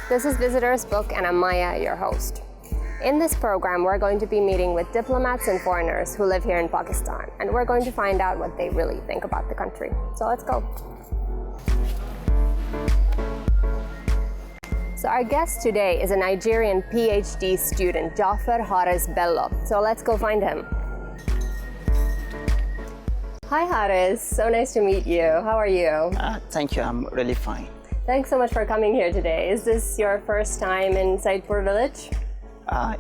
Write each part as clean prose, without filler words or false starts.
This is Visitor's Book, and I'm Maija, your host. In this program, we're going to be meeting with diplomats and foreigners who live here in Pakistan, and we're going to find out what they really think about the country. So let's go. So our guest today is a Nigerian PhD student, Jaafar Haris Bello. So let's go find him. Hi Haris, so nice to meet you. How are you? Thank you, I'm really fine. Thanks so much for coming here today. Is this your first time in Saidpur village?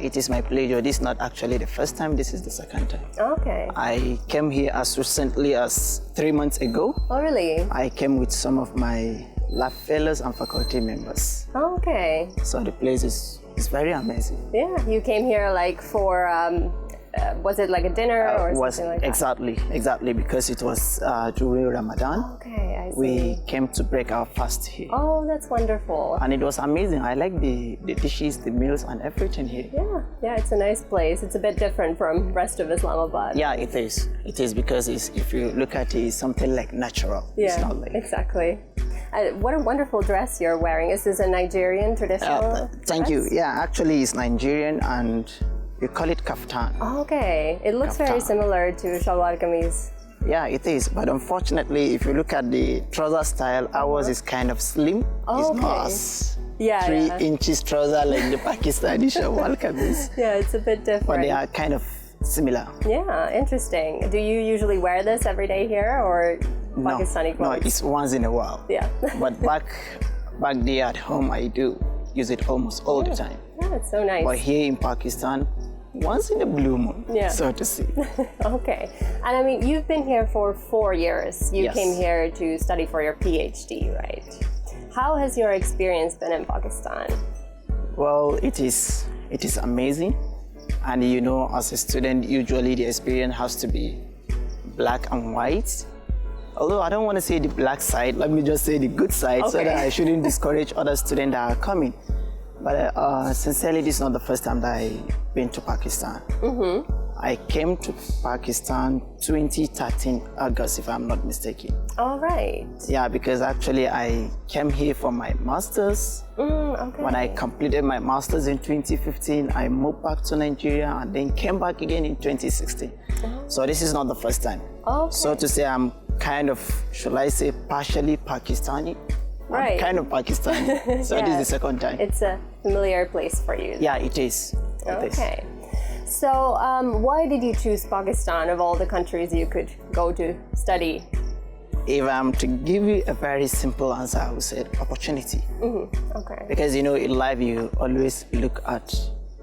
It is my pleasure. This is not actually the first time, this is the second time. Okay. I came here as recently as 3 months ago. Oh, really? I came with some of my lab fellows and faculty members. Okay. So the place is very amazing. Yeah, you came here like for, was it like a dinner or something like that? Exactly, because it was during Ramadan. Okay, I see. We came to break our fast here. Oh, that's wonderful. And it was amazing. I like the dishes, the meals, and everything here. Yeah, it's a nice place. It's a bit different from rest of Islamabad. Yeah, it is. It is because if you look at it, it's something like natural. Yeah, it's not like... exactly. What a wonderful dress you're wearing. Is this a Nigerian traditional Thank dress? you. Yeah, actually it's Nigerian and we call it kaftan. Oh, okay. It looks very similar to shalwar kameez. Yeah, it is. But unfortunately, if you look at the trouser style, ours is kind of slim. Oh, it's not as 3 inches trouser like the Pakistani shalwar kameez. Yeah, it's a bit different. But they are kind of similar. Yeah, interesting. Do you usually wear this every day here or Pakistani clothes? No, it's once in a while. Yeah. But back there at home, I do use it almost all the time. Yeah, it's so nice. But here in Pakistan, once in a blue moon, so to say. Okay. And I mean, you've been here for 4 years. You came here to study for your PhD, right? How has your experience been in Pakistan? Well, it is amazing. And you know, as a student, usually the experience has to be black and white. Although I don't want to say the black side, let me just say the good side so that I shouldn't discourage other students that are coming. But sincerely, this is not the first time that I've been to Pakistan. I came to Pakistan 2013 August, if I'm not mistaken. All right. Yeah, because actually I came here for my master's. Okay. When I completed my master's in 2015, I moved back to Nigeria and then came back again in 2016. So this is not the first time. Okay. So to say I'm kind of, should I say, partially Pakistani? Right. I'm kind of Pakistani. So this is the second time. It's a familiar place for you. Yeah, it is. Okay. So why did you choose Pakistan of all the countries you could go to study? If I'm to give you a very simple answer, I would say opportunity. Okay. Because you know, in life you always look at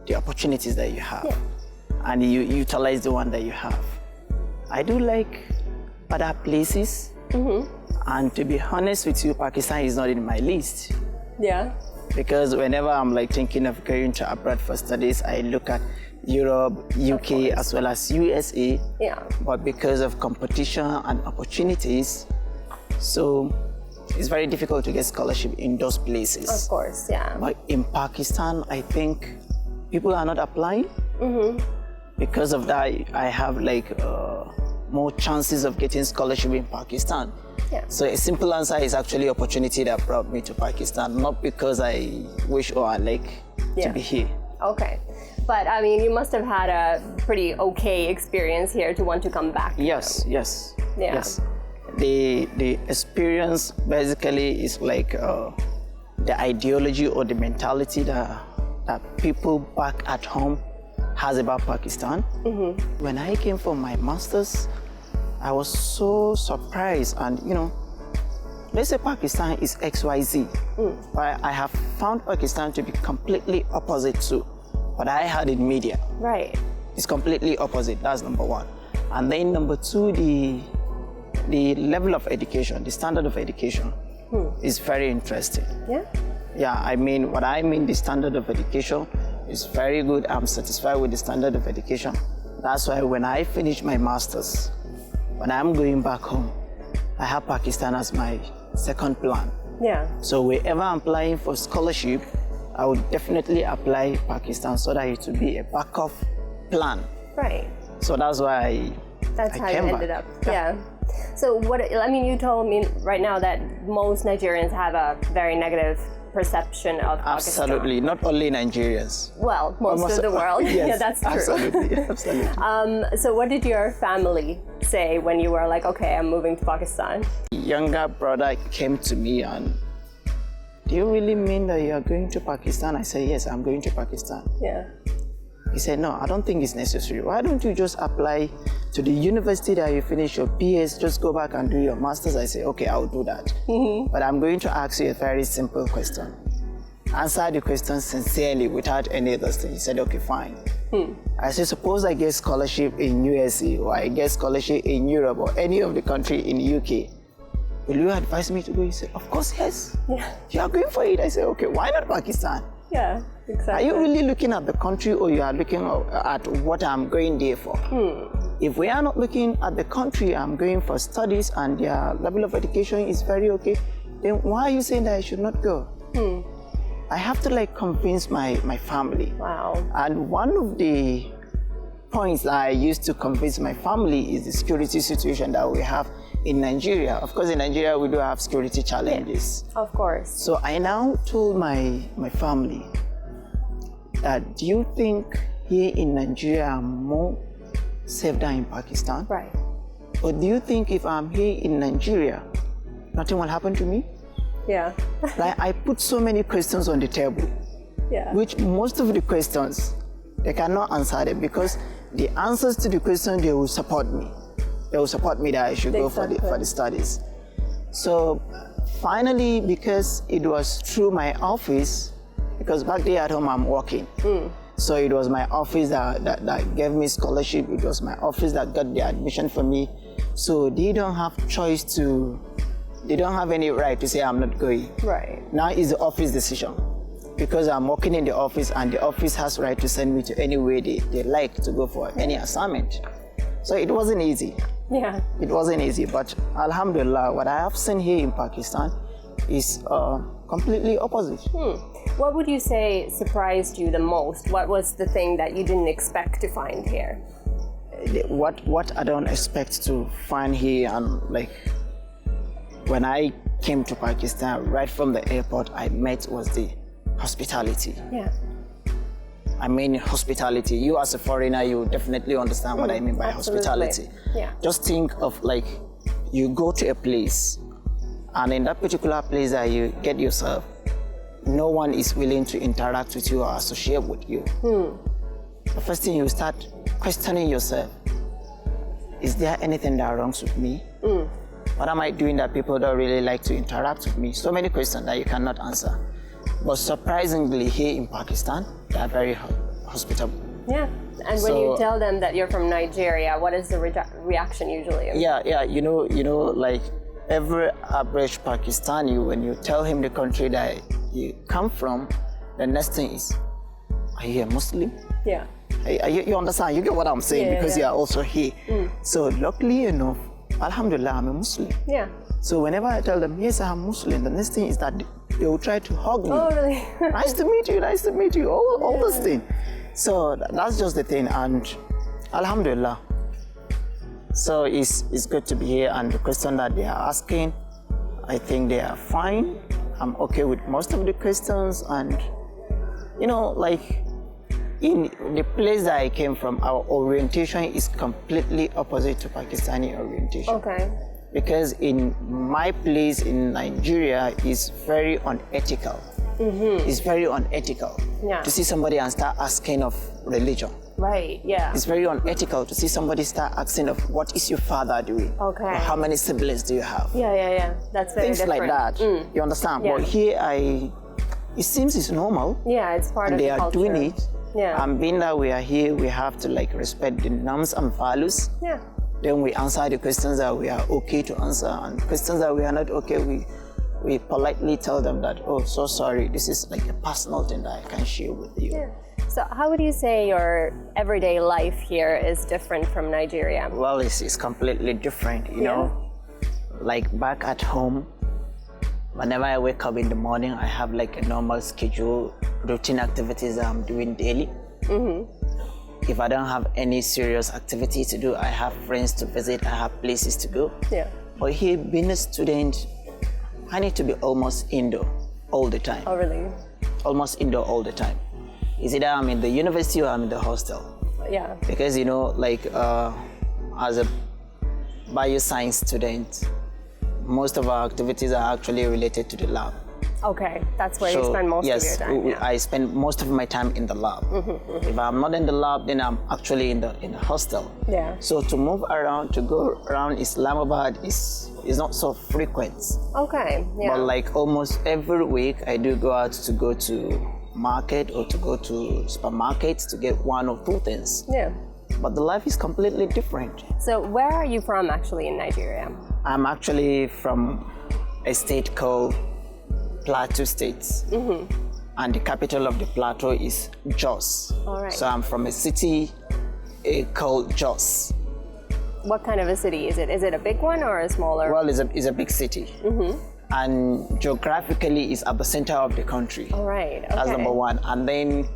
the opportunities that you have and you utilize the one that you have. I do like other places, and to be honest with you, Pakistan is not in my list. Yeah. Because whenever I'm like thinking of going to abroad for studies, I look at Europe, UK, as well as USA. Yeah. But because of competition and opportunities, so it's very difficult to get scholarship in those places. Of course, yeah. But in Pakistan, I think people are not applying. Because of that, I have like more chances of getting scholarship in Pakistan. Yeah. So a simple answer is actually opportunity that brought me to Pakistan, not because I wish or I like to be here. Okay. But I mean, you must have had a pretty okay experience here to want to come back. Yes. The experience basically is like the ideology or the mentality that people back at home has about Pakistan. When I came for my master's, I was so surprised, and you know, let's say Pakistan is XYZ, but I have found Pakistan to be completely opposite to what I had in media. Right. It's completely opposite, that's number one. And then number two, the level of education, the standard of education is very interesting. Yeah? Yeah, I mean, the standard of education is very good. I'm satisfied with the standard of education. That's why when I finish my master's, when I'm going back home, I have Pakistan as my second plan. Yeah. So wherever I'm applying for scholarship, I would definitely apply Pakistan so that it would be a backup plan. Right. So that's why That's I how came you back. ended up. Yeah. So what, I mean, you told me right now that most Nigerians have a very negative perception of Absolutely, Pakistan. not only Nigerians. Well, most of the world. Yes, yeah, that's true. Absolutely, absolutely. So what did your family say when you were like, okay, I'm moving to Pakistan? Younger brother came to me and, do you really mean that you are going to Pakistan? I said, yes, I'm going to Pakistan. Yeah. He said, no, I don't think it's necessary. Why don't you just apply to the university that you finish your PS, just go back and do your master's? I said, okay, I'll do that. But I'm going to ask you a very simple question. Answer the question sincerely without any other thing. He said, okay, fine. I said, suppose I get scholarship in USA or I get scholarship in Europe or any of the country in the UK. Will you advise me to go? He said, of course, yes. Yeah. You are going for it. I said, okay, why not Pakistan? Yeah, exactly. Are you really looking at the country or you are looking at what I'm going there for? If we are not looking at the country, I'm going for studies and their level of education is very okay, then why are you saying that I should not go? I have to convince my family. Wow. And one of the points that I used to convince my family is the security situation that we have in Nigeria. Of course, in Nigeria, we do have security challenges. Yeah, of course. So I now told my family that, do you think here in Nigeria I'm more safe than in Pakistan? Right. Or do you think if I'm here in Nigeria, nothing will happen to me? Yeah. I put so many questions on the table, Yeah. which most of the questions, they cannot answer them because the answers to the question, they will support me. They will support me that I should go for the studies. So finally, because it was through my office, because back there at home I'm working. So it was my office that gave me scholarship. It was my office that got the admission for me. So they don't have they don't have any right to say I'm not going. Right. Now it's the office decision. Because I'm working in the office and the office has right to send me to anywhere they like to go for any assignment. So it wasn't easy. Yeah. It wasn't easy, but Alhamdulillah, what I have seen here in Pakistan is completely opposite. What would you say surprised you the most? What was the thing that you didn't expect to find here? What I don't expect to find here, and when I came to Pakistan, right from the airport, I met was the hospitality. Yeah. I mean hospitality. You as a foreigner, you definitely understand what I mean by hospitality. Yeah. Just think of you go to a place and in that particular place that you get yourself, no one is willing to interact with you or associate with you. The first thing you start questioning yourself, is there anything that wrongs with me? What am I doing that people don't really like to interact with me? So many questions that you cannot answer. But surprisingly, here in Pakistan, they are very hospitable. Yeah. And when you tell them that you're from Nigeria, what is the reaction usually? Yeah. You know, every average Pakistani, when you tell him the country that you come from, the next thing is, are you a Muslim? Yeah. You understand? You get what I'm saying because you are also here. So luckily enough, Alhamdulillah, I'm a Muslim. Yeah. So whenever I tell them, yes, I'm Muslim, the next thing is that they will try to hug me. Oh, really? Nice to meet you, all those things. So that's just the thing, and Alhamdulillah. So it's good to be here, and the question that they are asking, I think they are fine. I'm okay with most of the questions, and in the place that I came from, our orientation is completely opposite to Pakistani orientation. Okay. Because in my place in Nigeria is very unethical. It's very unethical to see somebody and start asking of religion. Right, yeah. It's very unethical to see somebody start asking of what is your father doing? Okay. Or how many siblings do you have? Yeah. That's very Things different. like that. You understand? Yeah. But here it seems it's normal. Yeah, it's part of the culture. They are doing it. Yeah. And being that we are here, we have to respect the norms and values. Yeah. Then we answer the questions that we are okay to answer, and questions that we are not okay, we politely tell them that, oh, so sorry, this is a personal thing that I can share with you. Yeah. So how would you say your everyday life here is different from Nigeria? Well, it's completely different, you know. Back at home, whenever I wake up in the morning, I have a normal schedule, routine activities that I'm doing daily. If I don't have any serious activity to do, I have friends to visit, I have places to go. Yeah. But here, being a student, I need to be almost indoor. all the time. Oh, really? Almost indoor all the time. It's either I'm in the university or I'm in the hostel. Yeah. Because, you know, like as a bioscience student, most of our activities are actually related to the lab. Okay, that's where you spend most of your time. Yes, I spend most of my time in the lab. If I'm not in the lab, then I'm actually in the hostel. Yeah. So to move around, to go around Islamabad is not so frequent. Okay, yeah. But like almost every week, I do go out to go to market or to go to supermarkets to get one or two things. Yeah. But the life is completely different. So where are you from actually in Nigeria? I'm actually from a state called Plateau State. And the capital of the plateau is Jos. All right. So I'm from a city called Jos. What kind of a city is it? Is it a big one or a smaller? Well, it's a big city. And geographically it's at the center of the country. All right, okay. That's number one. And then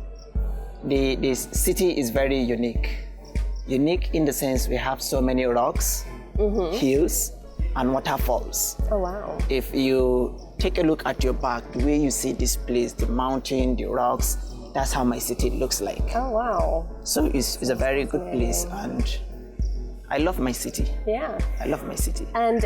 the city is very unique. Unique in the sense we have so many rocks, hills, and waterfalls. Oh, wow. If you take a look at your back, the way you see this place, the mountain, the rocks, that's how my city looks like. Oh, wow. So it's a very good place, and I love my city. Yeah. I love my city. And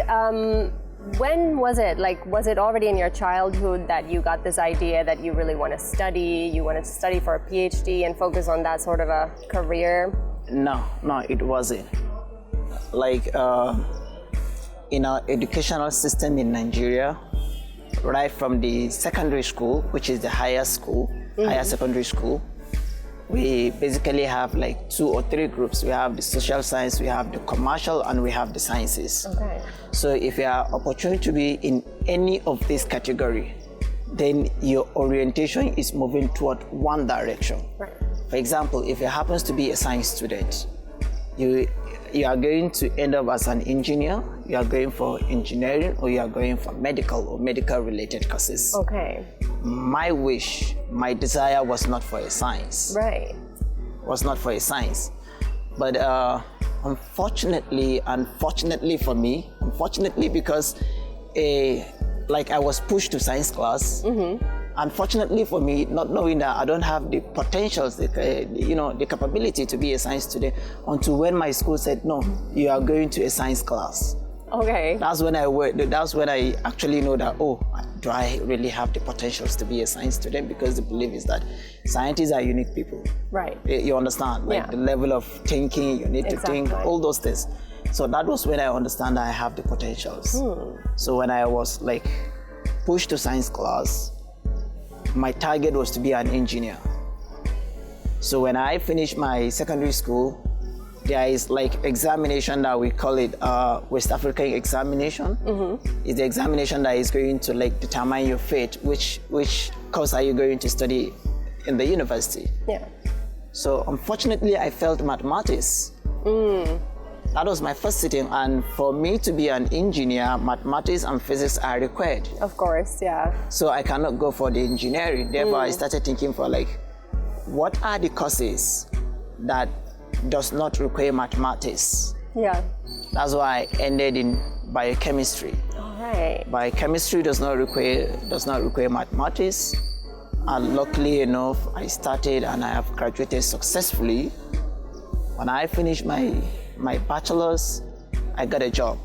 when was it? Like, was it already in your childhood that you got this idea that you really want to study? You wanted to study for a PhD and focus on that sort of a career? No, it wasn't. Like, in our educational system in Nigeria, right from the secondary school, which is the higher school, higher secondary school, we basically have like 2 or 3 groups. We have the social science, we have the commercial, and we have the sciences. Okay. So if you are opportunity to be in any of this category, then your orientation is moving toward one direction. Right. For example, if it happens to be a science student, you are going to end up as an engineer, you are going for engineering, or you are going for medical or medical related courses. Okay. My wish, my desire was not for a science. Right. Was not for a science. But unfortunately for me, unfortunately because like I was pushed to science class, unfortunately for me, not knowing that I don't have the potentials, the capability to be a science student, until when my school said, no, you are going to a science class. Okay. That's when I actually know that, oh, do I really have the potentials to be a science student? Because the belief is that scientists are unique people. Right. You understand? Like the level of thinking, you need to think, all those things. So that was when I understand that I have the potentials. So when I was like pushed to science class, my target was to be an engineer. So when I finished my secondary school, there is like examination that we call it West African examination. It's the examination that is going to like determine your fate, which course are you going to study in the university. Yeah. So unfortunately, I failed mathematics. That was my first sitting, and for me to be an engineer, mathematics and physics are required. Of course, yeah. So I cannot go for the engineering. Therefore, I started thinking for like, what are the courses that does not require mathematics? Yeah. That's why I ended in biochemistry. All right. Biochemistry does not require mathematics, and luckily enough, I started and I have graduated successfully. When I finished my bachelor's, I got a job.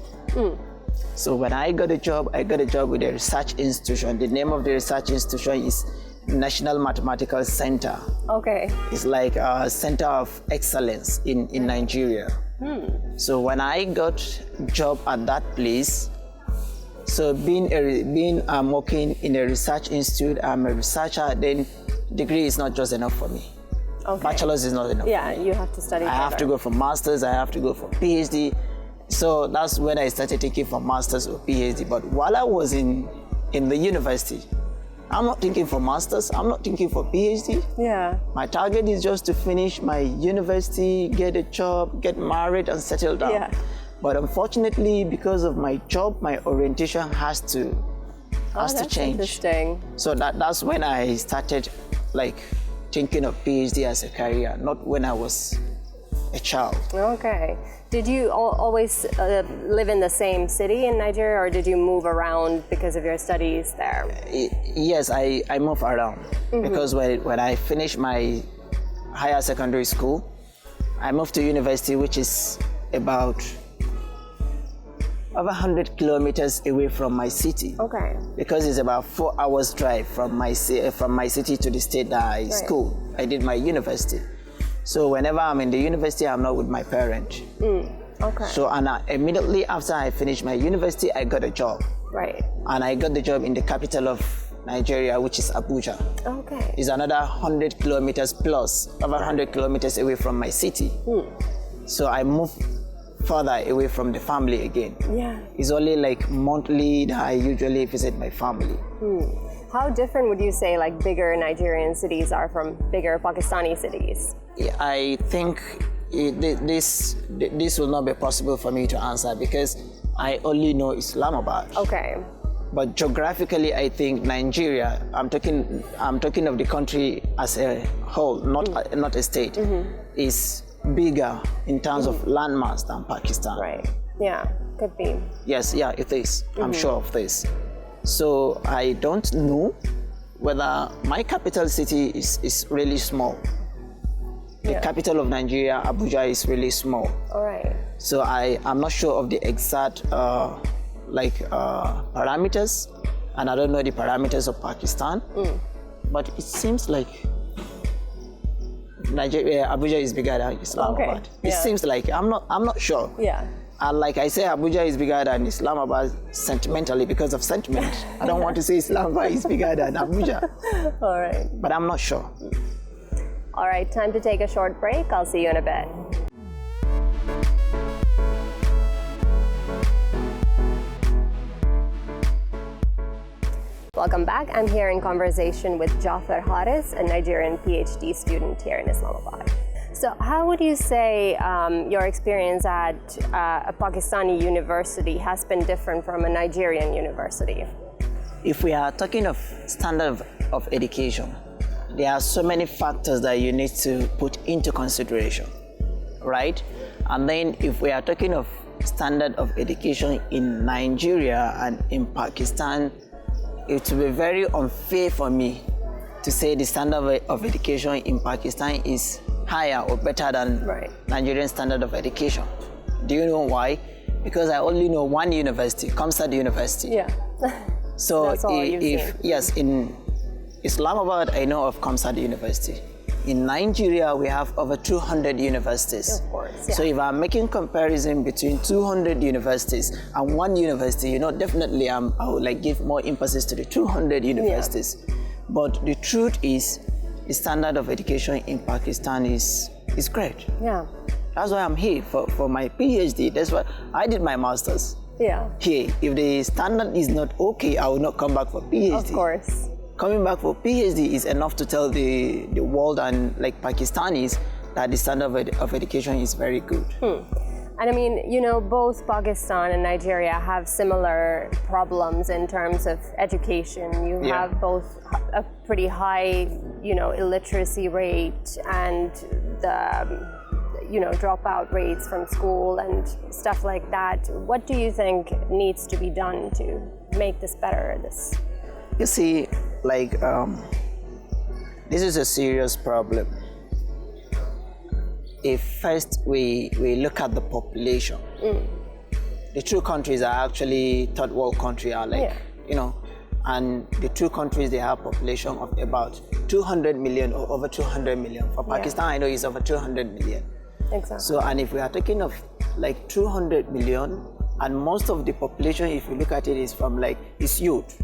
So when I got a job with a research institution. The name of the research institution is National Mathematical Center. Okay. It's like a center of excellence in Nigeria. So when I got a job at that place, so being working in a research institute, I'm a researcher, then degree is not just enough for me. Okay. Bachelor's is not enough. Yeah, you have to study. I have to go for master's, I have to go for PhD. So that's when I started thinking for master's or PhD. But while I was in the university, I'm not thinking for master's, I'm not thinking for PhD. Yeah. My target is just to finish my university, get a job, get married, and settle down. Yeah. But unfortunately, because of my job, my orientation has to change. Interesting. So that's when I started like thinking of PhD as a career, not when I was a child. Okay. Did you always live in the same city in Nigeria, or did you move around because of your studies there? Yes, I move around because when I finished my higher secondary school, I moved to university, which is about over 100 kilometers away from my city. Okay. Because it's about 4 hours drive from my city to the state that I did my university. So whenever I'm in the university, I'm not with my parent. Okay. So immediately after I finished my university, I got a job. Right. And I got the job in the capital of Nigeria, which is Abuja. Okay. It's another 100 kilometers plus, over 100 kilometers away from my city. So I moved further away from the family again. Yeah. It's only like monthly that I usually visit my family. How different would you say like bigger Nigerian cities are from bigger Pakistani cities? I think this will not be possible for me to answer because I only know Islamabad. Okay. But geographically, I think Nigeria, I'm talking of the country as a whole, not a state, is bigger in terms of landmass than Pakistan. Right. Yeah, could be. Yes, yeah, it is. I'm sure of this. So I don't know whether my capital city is really small. The capital of Nigeria, Abuja, is really small. All right. So I'm not sure of the exact parameters, and I don't know the parameters of Pakistan. But it seems like Abuja is bigger than Islamabad. Okay. It seems like I'm not sure. Yeah. And like I say, Abuja is bigger than Islamabad sentimentally because of sentiment. I don't want to say Islamabad is bigger than Abuja. All right. But I'm not sure. All right, time to take a short break. I'll see you in a bit. Welcome back. I'm here in conversation with Jaafar Haris, a Nigerian PhD student here in Islamabad. So how would you say your experience at a Pakistani university has been different from a Nigerian university? If we are talking of standard of education, there are so many factors that you need to put into consideration, right? And then if we are talking of standard of education in Nigeria and in Pakistan, it will be very unfair for me to say the standard of education in Pakistan is higher or better than Nigerian standard of education. Do you know why? Because I only know one university, Kamsad University. Yeah. So that's all you've seen. Yes, in Islamabad, I know of Kamsad University. In Nigeria, we have over 200 universities. Of course, yeah. So if I'm making comparison between 200 universities and one university, definitely I would give more emphasis to the 200 universities. Yeah. But the truth is, the standard of education in Pakistan is great. Yeah. That's why I'm here for my PhD. That's why I did my master's. Yeah. Here, if the standard is not okay, I will not come back for PhD. Of course. Coming back for PhD is enough to tell the world and Pakistanis that the standard of education is very good. And I mean, both Pakistan and Nigeria have similar problems in terms of education. You have both a pretty high, illiteracy rate and the, dropout rates from school and stuff like that. What do you think needs to be done to make this better? You see, this is a serious problem. If first we look at the population, the two countries are actually third world country and the two countries, they have population of about 200 million or over 200 million. For Pakistan, I know it's over 200 million. Exactly. So, and if we are talking of 200 million, and most of the population, if you look at it, is from is youth.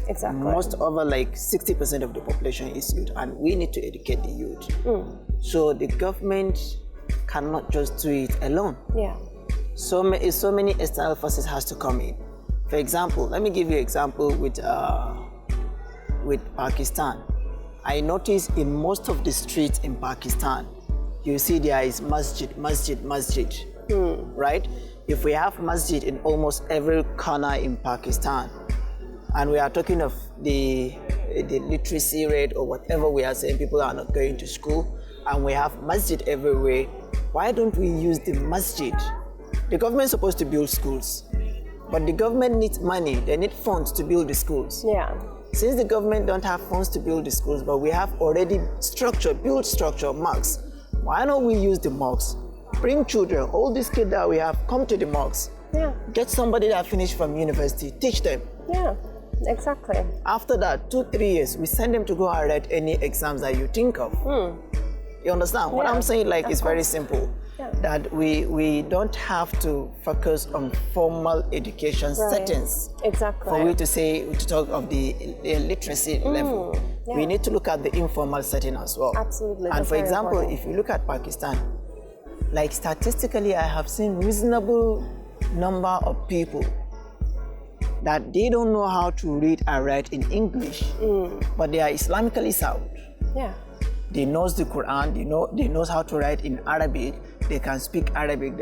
Exactly. Most over 60% of the population is youth, and we need to educate the youth. So the government cannot just do it alone. Yeah. So many external forces has to come in. For example, let me give you an example with Pakistan. I noticed in most of the streets in Pakistan, you see there is masjid, right? If we have masjid in almost every corner in Pakistan, and we are talking of the literacy rate or whatever we are saying, people are not going to school, and we have masjid everywhere, why don't we use the masjid? The government is supposed to build schools, but the government needs money. They need funds to build the schools. Yeah. Since the government don't have funds to build the schools, but we have already built structure, mosques, why don't we use the mosques? Bring children, all these kids that we have, come to the mosques. Yeah. Get somebody that finished from university, teach them. Yeah, exactly. After that, 2-3 years, we send them to go and write any exams that you think of. You understand? What I'm saying, like, is very simple. Yeah. That we don't have to focus on formal education settings. Exactly. For we to talk of the literacy level. Yeah. We need to look at the informal setting as well. Absolutely. And that's for very example, important. if you look at Pakistan, like statistically, I have seen reasonable number of people that they don't know how to read and write in English, but they are Islamically sound. Yeah. They knows the Quran, they knows how to write in Arabic, they can speak Arabic.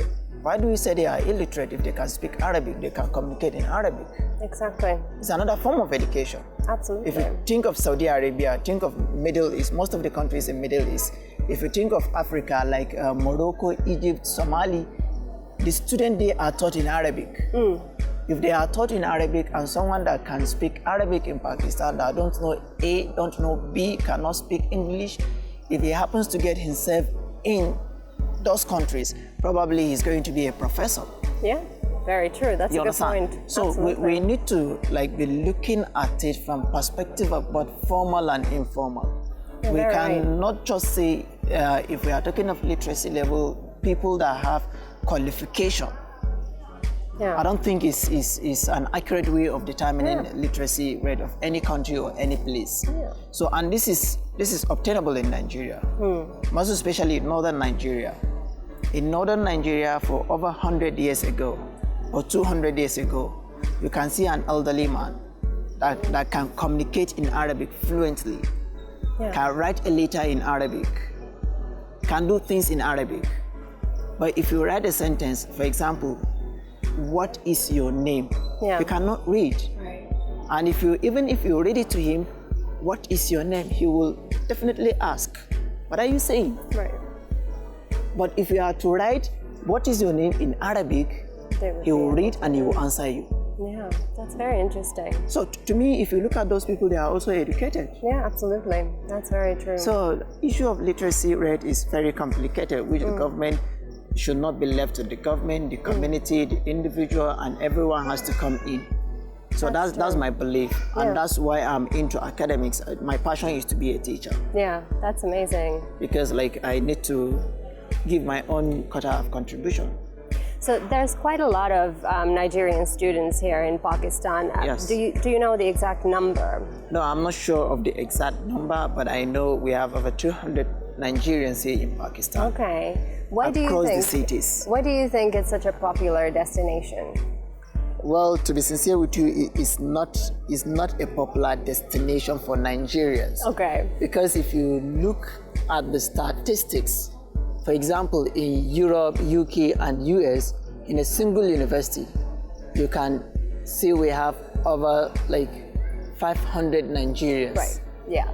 Why do we say they are illiterate? If they can speak Arabic, they can communicate in Arabic. Exactly. It's another form of education. Absolutely. If you think of Saudi Arabia, think of Middle East, most of the countries in Middle East. If you think of Africa, like Morocco, Egypt, Somali, the students, they are taught in Arabic. If they are taught in Arabic and someone that can speak Arabic in Pakistan that don't know A, don't know B, cannot speak English, if he happens to get himself in those countries, probably he's going to be a professor. Yeah, very true. That's You a good understand? point. So Absolutely. we need to like be looking at it from perspective of both formal and informal. Yeah, We very cannot just say, if we are talking of literacy level, people that have qualification. Yeah. I don't think is an accurate way of determining literacy rate of any country or any place. Yeah. So, and this is obtainable in Nigeria, most especially in northern Nigeria. In northern Nigeria, for over 100 years ago or 200 years ago, you can see an elderly man that can communicate in Arabic fluently, can write a letter in Arabic, can do things in Arabic. But if you write a sentence, for example, what is your name? He cannot read. Right. And even if you read it to him, what is your name? He will definitely ask, what are you saying? Right. But if you are to write, what is your name in Arabic, he will read and he will answer you. Yeah, that's very interesting. So to me, if you look at those people, they are also educated. Yeah, absolutely. That's very true. So the issue of literacy rate is very complicated, which the government should not be left to the government, the community, the individual, and everyone has to come in. So that's my belief, and that's why I'm into academics. My passion is to be a teacher. Yeah, that's amazing. Because like I need to give my own quota of contribution. So there's quite a lot of Nigerian students here in Pakistan. Yes. Do you know the exact number? No, I'm not sure of the exact number, but I know we have over 200 Nigerians here in Pakistan. Okay. Across the cities. Why do you think it's such a popular destination? Well, to be sincere with you, it's not a popular destination for Nigerians. Okay. Because if you look at the statistics, for example, in Europe, UK, and US, in a single university, you can see we have over like 500 Nigerians. Right. Yeah.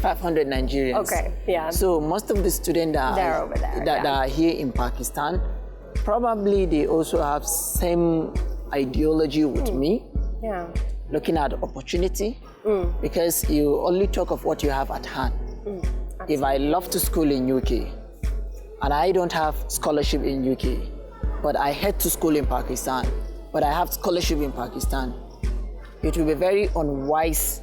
500 Nigerians. Okay. Yeah. So most of the students They're over there, that are here in Pakistan, probably they also have same ideology with me. Yeah. Looking at opportunity, because you only talk of what you have at hand. If I love to school in UK, and I don't have scholarship in UK, but I head to school in Pakistan, but I have scholarship in Pakistan, it will be very unwise,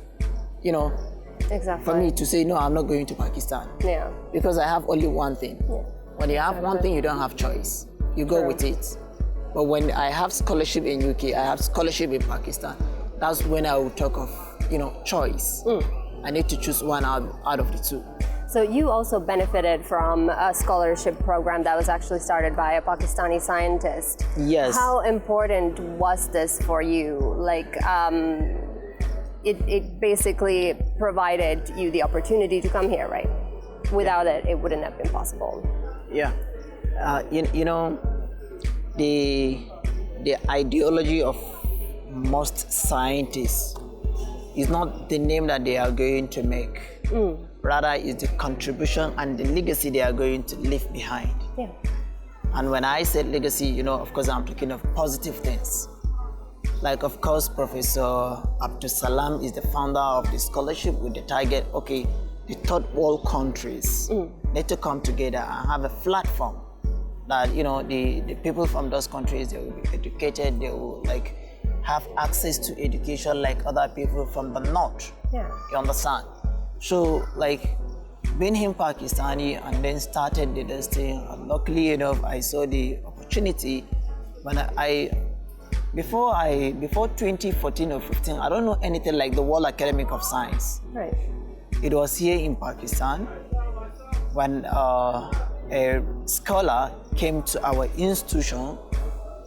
Exactly. for me to say, no, I'm not going to Pakistan. Yeah. Because I have only one thing. Yeah. When you have one thing, you don't have choice. You go with it. But when I have scholarship in UK, I have scholarship in Pakistan, that's when I will talk of, choice. I need to choose one out of the two. So you also benefited from a scholarship program that was actually started by a Pakistani scientist. Yes. How important was this for you? Like, it basically provided you the opportunity to come here, right? Without it, it wouldn't have been possible. Yeah. The ideology of most scientists is not the name that they are going to make. Rather, is the contribution and the legacy they are going to leave behind. Yeah. And when I said legacy, you know, of course, I'm talking of positive things. Like, of course, Professor Abdul Salam is the founder of the scholarship with the target, okay, the third world countries need to come together and have a platform that, you know, the people from those countries, they will be educated, they will like have access to education like other people from the north. Yeah. You understand? So, like, being him Pakistani and then started this thing, and luckily enough, I saw the opportunity when before 2014 or 15, I don't know anything like the World Academic of Science. Right. It was here in Pakistan when a scholar came to our institution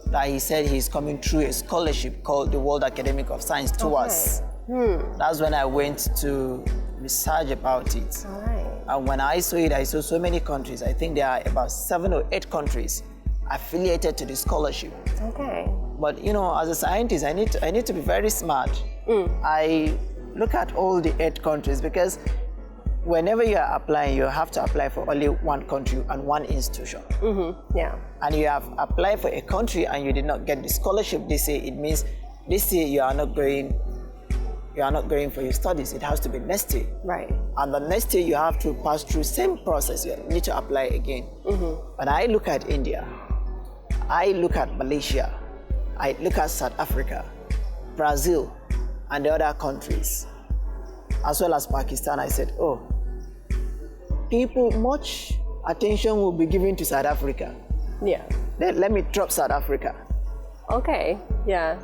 that he said he's coming through a scholarship called the World Academic of Science to us. That's when I went to research about it. All right. And when I saw it, I saw so many countries. I think there are about 7 or 8 countries affiliated to the scholarship. Okay. But you know, as a scientist, I need to be very smart. I look at all the 8 countries because whenever you are applying, you have to apply for only one country and one institution. Yeah. And you have applied for a country and you did not get the scholarship this year, it means this year you are not going for your studies. It has to be next year. Right. And the next year you have to pass through same process. You need to apply again. When I look at India, I look at Malaysia, I look at South Africa, Brazil, and the other countries, as well as Pakistan, I said, oh, much attention will be given to South Africa. Yeah. Then let me drop South Africa. Okay. Yeah.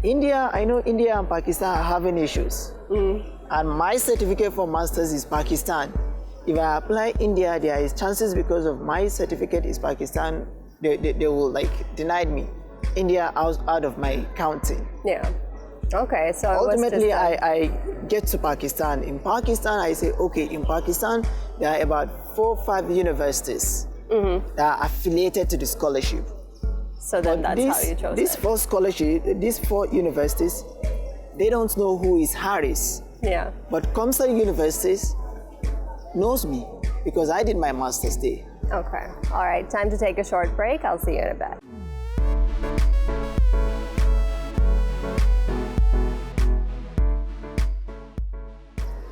India, I know India and Pakistan are having issues. And my certificate for master's is Pakistan. If I apply India, there is chances because of my certificate is Pakistan, they will like deny me. India out of my counting. Yeah. Okay, so ultimately I get to Pakistan. In Pakistan, I say, okay, in Pakistan, there are about 4 or 5 universities that are affiliated to the scholarship. So then that's how you chose this it. 4 scholarship, these 4 universities, they don't know who is Haris. Yeah. But Comsa Universities knows me because I did my master's there. Okay. All right, time to take a short break. I'll see you in a bit.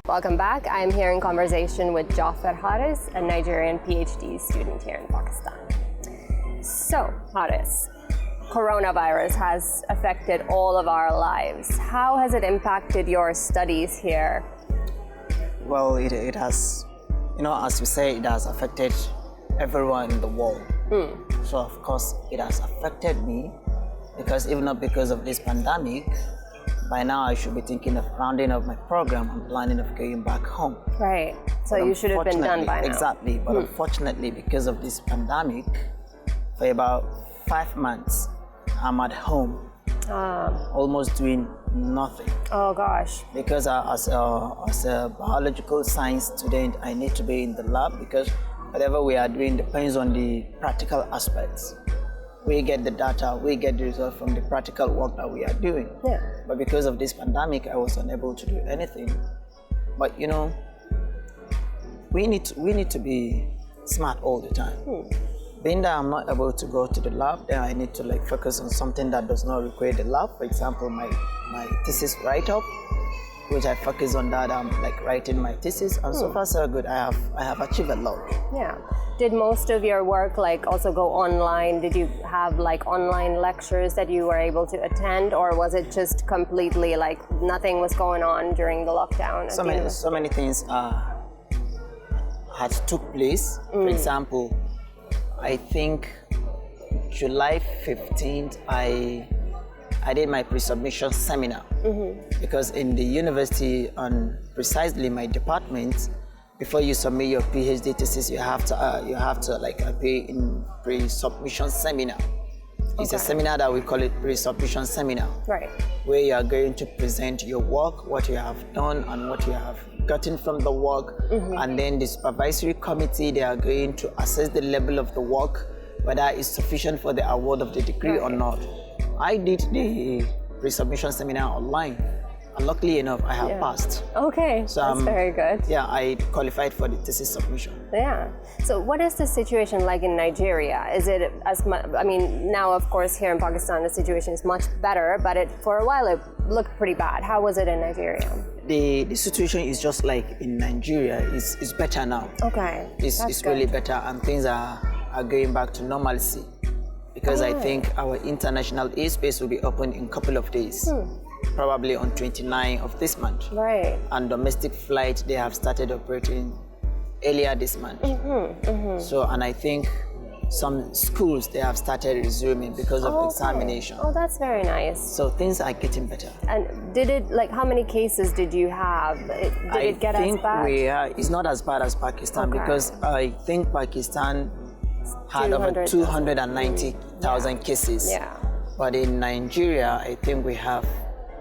Welcome back. I'm here in conversation with Jaafar Haris, a Nigerian PhD student here in Pakistan. So, Haris, coronavirus has affected all of our lives. How has it impacted your studies here? Well, it has, you know, as we say, it has affected everyone in the world. So, of course, it has affected me because if not because of this pandemic, by now I should be thinking of rounding up my program and planning of going back home. Right. So you should have been done by now. Exactly. But unfortunately, because of this pandemic, for about 5 months, I'm at home, almost doing nothing. Oh gosh. Because as a biological science student, I need to be in the lab because whatever we are doing depends on the practical aspects. We get the data, we get the result from the practical work that we are doing. Yeah. But because of this pandemic, I was unable to do anything. But you know, we need to be smart all the time. Being that I'm not able to go to the lab, then I need to like focus on something that does not require the lab. For example, my thesis write-up, which I focus on that. I'm like writing my thesis, and so far so good. I have achieved a lot. Yeah. Did most of your work like also go online? Did you have like online lectures that you were able to attend, or was it just completely like nothing was going on during the lockdown? So many things had took place. For example, I think July 15th, I did my pre-submission seminar because in the university, on precisely my department, before you submit your PhD thesis, you have to like appear in pre-submission seminar. It's a seminar that we call it pre-submission seminar, right? Where you are going to present your work, what you have done, and what you have gotten from the work, and then the supervisory committee, they are going to assess the level of the work, whether it's sufficient for the award of the degree or not. I did the pre-submission seminar online, And luckily enough, I have passed. Okay, So, that's very good. Yeah, I qualified for the thesis submission. Yeah. So what is the situation like in Nigeria? Is it as much, I mean, now of course here in Pakistan the situation is much better, but for a while it looked pretty bad. How was it in Nigeria? The situation is just like in Nigeria. It's better now. Okay. It's really better, and things are going back to normalcy. Because I think our international airspace will be open in a couple of days. Probably on 29th of this month. Right. And domestic flight, they have started operating earlier this month. So, and I think some schools, they have started resuming because of examination. Oh, that's very nice. So things are getting better. And did it, like, how many cases did you have? Did it get as bad? It's not as bad as Pakistan because I think Pakistan had over 290,000 cases. Yeah. But in Nigeria, I think we have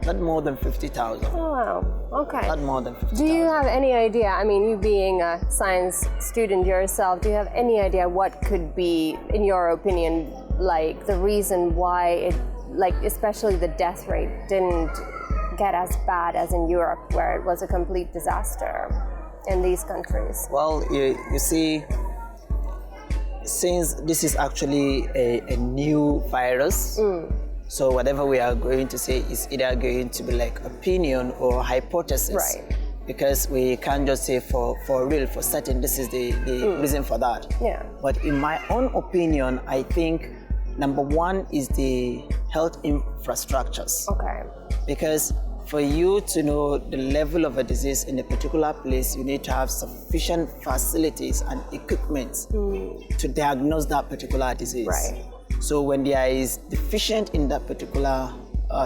not more than 50,000. Oh, wow. Okay. Not more than 50,000. Do you have any idea, I mean, you being a science student yourself, do you have any idea what could be, in your opinion, like the reason why it, like especially the death rate didn't get as bad as in Europe, where it was a complete disaster in these countries? Well, you see, since this is actually a new virus, so whatever we are going to say is either going to be like opinion or hypothesis. Right. Because we can't just say for real, for certain, this is the reason for that. Yeah. But in my own opinion, I think number one is the health infrastructures. Okay. Because for you to know the level of a disease in a particular place, you need to have sufficient facilities and equipment to diagnose that particular disease. Right. So when there is deficient in that particular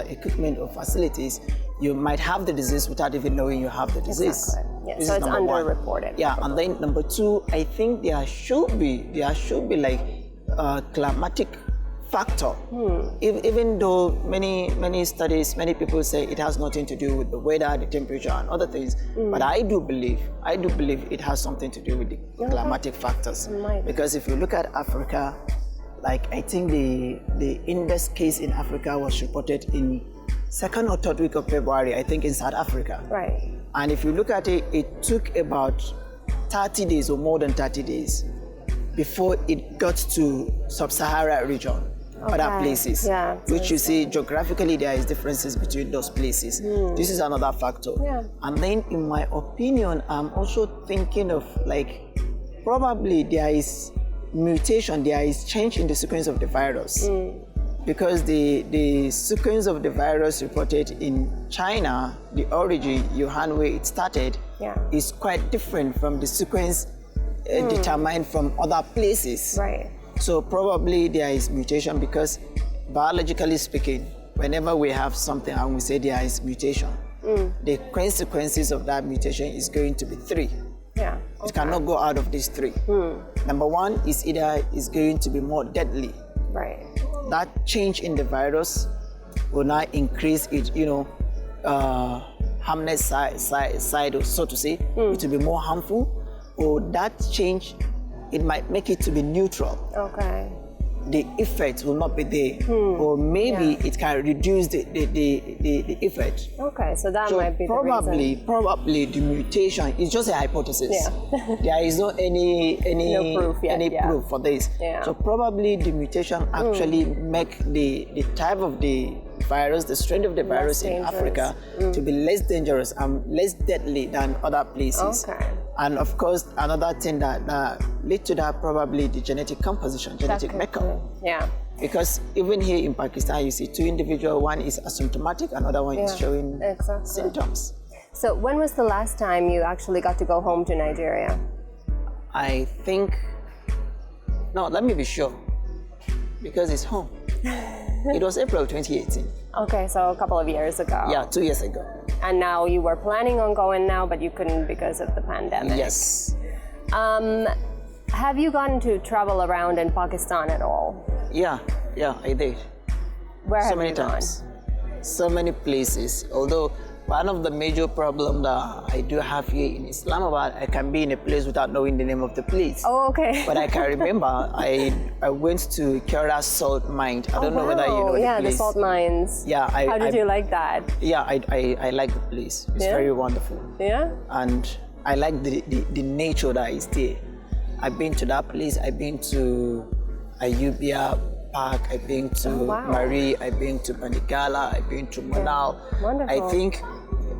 equipment or facilities, you might have the disease without even knowing you have the disease. Exactly. Yeah. So it's underreported. Yeah, and then number two, I think there should be like climatic factor. Even though many studies, many people say it has nothing to do with the weather, the temperature, and other things, but I do believe it has something to do with the climatic factors. Because if you look at Africa, like I think the Indus case in Africa was reported in second or third week of February, I think in South Africa. Right. And if you look at it, it took about 30 days or more than 30 days before it got to sub-Sahara region, other places, which you see geographically there is differences between those places. This is another factor. Yeah. And then in my opinion, I'm also thinking of like probably there is mutation, there is change in the sequence of the virus. Because the sequence of the virus reported in China, the origin, Wuhan, where it started, is quite different from the sequence determined from other places. Right. So probably there is mutation because biologically speaking, whenever we have something and we say there is mutation, the consequences of that mutation is going to be three. Yeah. It cannot go out of these three. Number one is either is going to be more deadly. Right. That change in the virus will now increase its, harmless side, so to say. It will be more harmful. Or that change, it might make it to be neutral. Okay. The effect will not be there. Or maybe it can reduce the effect. Okay, so that might be the reason. Probably the mutation is just a hypothesis. Yeah. There is no any no proof yet, proof for this. Yeah. So probably the mutation actually make the type of the virus, the strain of the virus in Africa to be less dangerous and less deadly than other places. Okay. And of course, another thing that lead to that probably the genetic composition, genetic makeup. Yeah. Because even here in Pakistan, you see two individuals, one is asymptomatic, another one is showing symptoms. So when was the last time you actually got to go home to Nigeria? I think, no, let me be sure, because it's home. It was April 2018. Okay, so a couple of years ago. Yeah, 2 years ago. And now you were planning on going now, but you couldn't because of the pandemic. Yes. Have you gotten to travel around in Pakistan at all? Yeah, I did. Where have so many you gone? times. So many places. Although one of the major problems that I do have here in Islamabad, I can be in a place without knowing the name of the place. Oh, okay. But I can remember I went to Jorez salt mine. I don't know whether you know the place. The salt mines. Yeah. How did you like that? Yeah, I like the place. It's very wonderful. Yeah. And I like the nature that is there. I've been to that place. I've been to Abuja Park. I've been to Marie. I've been to Banigala. I've been to Manal. Wonderful. I think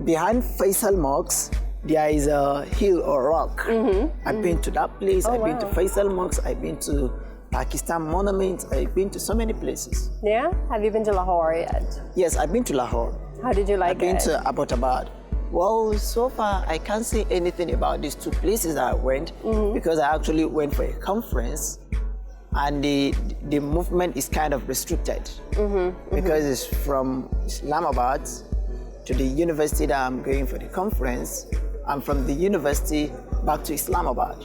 behind Faisal Mosque, there is a hill or rock. I've been to that place. I've been to Faisal Mosque. I've been to Pakistan monuments. I've been to so many places. Yeah? Have you been to Lahore yet? Yes, I've been to Lahore. How did you like it? I've been to Abbottabad. Well, so far I can't say anything about these two places that I went because I actually went for a conference, and the movement is kind of restricted because it's from Islamabad to the university that I'm going for the conference, and from the university back to Islamabad.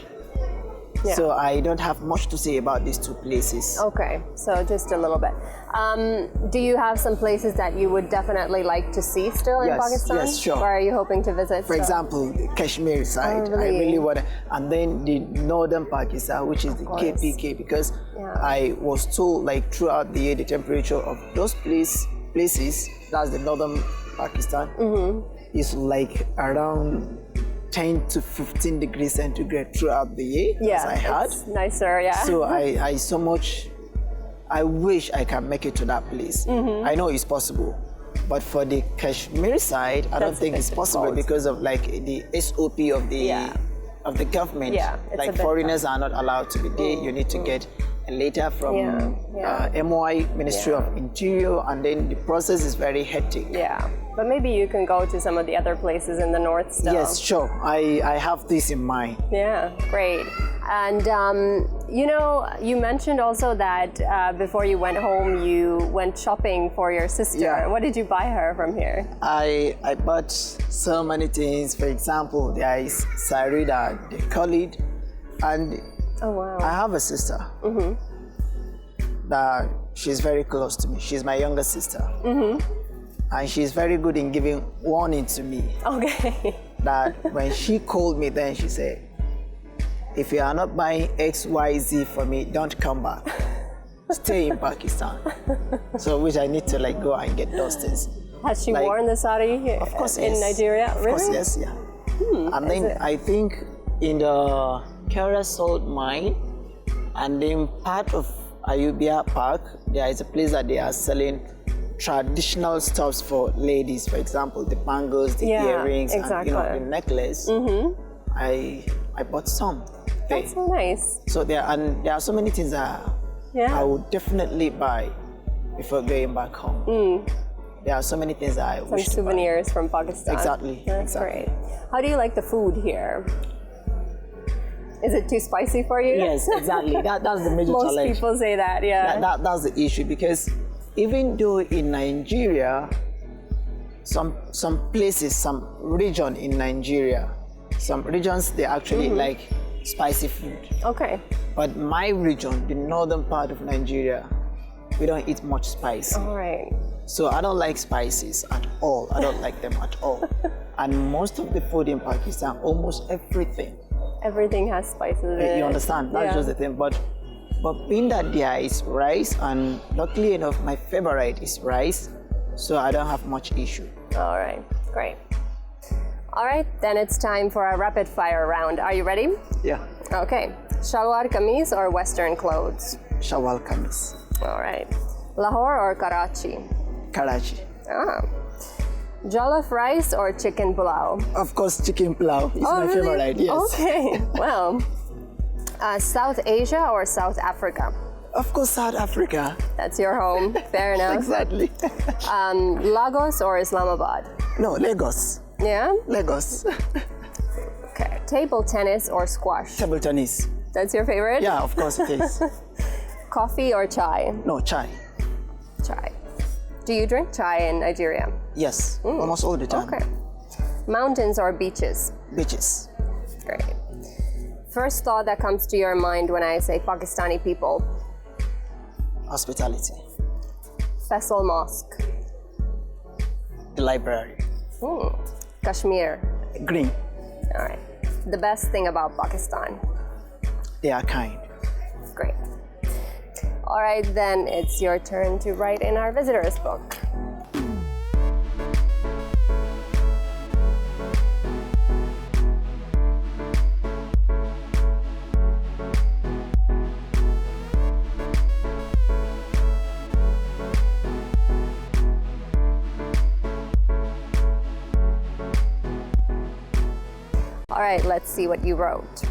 Yeah. So I don't have much to say about these two places. Okay, so just a little bit. Do you have some places that you would definitely like to see still in Pakistan? Yes, sure. Where are you hoping to visit? For example, the Kashmir side. Really? I really want to. And then the northern Pakistan, which is the KPK, because I was told like throughout the year the temperature of those places, that's the northern Pakistan, is like around 10 to 15 degrees centigrade throughout the year, as I had. It's nicer, yeah. So I wish I can make it to that place. I know it's possible, but for the Kashmir side, I don't think it's possible because of like the SOP of the government. Yeah, like foreigners are not allowed to be there. You need to get a letter from MOI, Ministry of Interior, and then the process is very hectic. Yeah. But maybe you can go to some of the other places in the north still. Yes, sure. I have this in mind. Yeah, great. And you know, you mentioned also that before you went home, you went shopping for your sister. Yeah. What did you buy her from here? I bought so many things. For example, there is Sarida, they call it, and I have a sister that she's very close to me. She's my younger sister. And she's very good in giving warning to me. Okay. That when she called me then, she said, if you are not buying XYZ for me, don't come back. Stay in Pakistan. So which I need to like go and get those things. Has she worn the sari of course, in Nigeria? Of course, yes, yeah. And then I think in the Jorez salt mine, and then part of Abuja Park, there is a place that they are selling traditional stuffs for ladies, for example, the bangles, the earrings, and the necklace. I bought some. That's so nice. So there are so many things that I would definitely buy before going back home. There are so many things that I wish to buy. Some souvenirs from Pakistan. Exactly. That's great. How do you like the food here? Is it too spicy for you? Yes, exactly. That's the major challenge. Most people say that, That's the issue, because even though in Nigeria, some places, some region in Nigeria, some regions, they actually like spicy food. Okay. But my region, the northern part of Nigeria, we don't eat much spice. All right. So I don't like spices at all. I don't like them at all. And most of the food in Pakistan, almost everything. Everything has spices in it. You understand? That's just the thing. But being that there is rice, and luckily enough, my favorite is rice, so I don't have much issue. All right, great. All right, then it's time for our rapid fire round. Are you ready? Yeah. Okay. Shalwar kameez or Western clothes? Shalwar kameez. All right. Lahore or Karachi? Karachi. Jollof rice or chicken pulao? Of course, chicken pulao is my favorite, yes. Okay, well, South Asia or South Africa? Of course, South Africa. That's your home, fair enough. Exactly. Lagos or Islamabad? No, Lagos. Yeah? Lagos. Okay, table tennis or squash? Table tennis. That's your favorite? Yeah, of course it is. Coffee or chai? No, chai. Chai. Do you drink chai in Nigeria? Yes, almost all the time. Okay. Mountains or beaches? Beaches. Great. First thought that comes to your mind when I say Pakistani people? Hospitality. Faisal Mosque. The library. Kashmir. Green. All right. The best thing about Pakistan. They are kind. Great. All right, then it's your turn to write in our visitors book. All right, let's see what you wrote.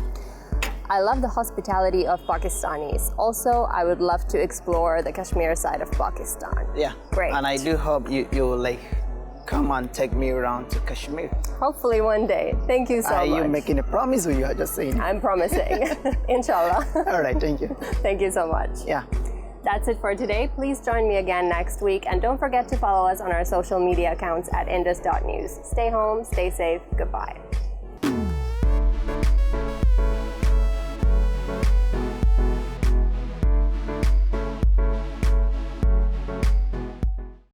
I love the hospitality of Pakistanis. Also, I would love to explore the Kashmir side of Pakistan. Yeah. Great. And I do hope you will like come and take me around to Kashmir. Hopefully one day. Thank you so much. Are you making a promise or you are just saying? I'm promising. Inshallah. All right, thank you. Thank you so much. Yeah. That's it for today. Please join me again next week, and don't forget to follow us on our social media accounts at indus.news. Stay home, stay safe, goodbye.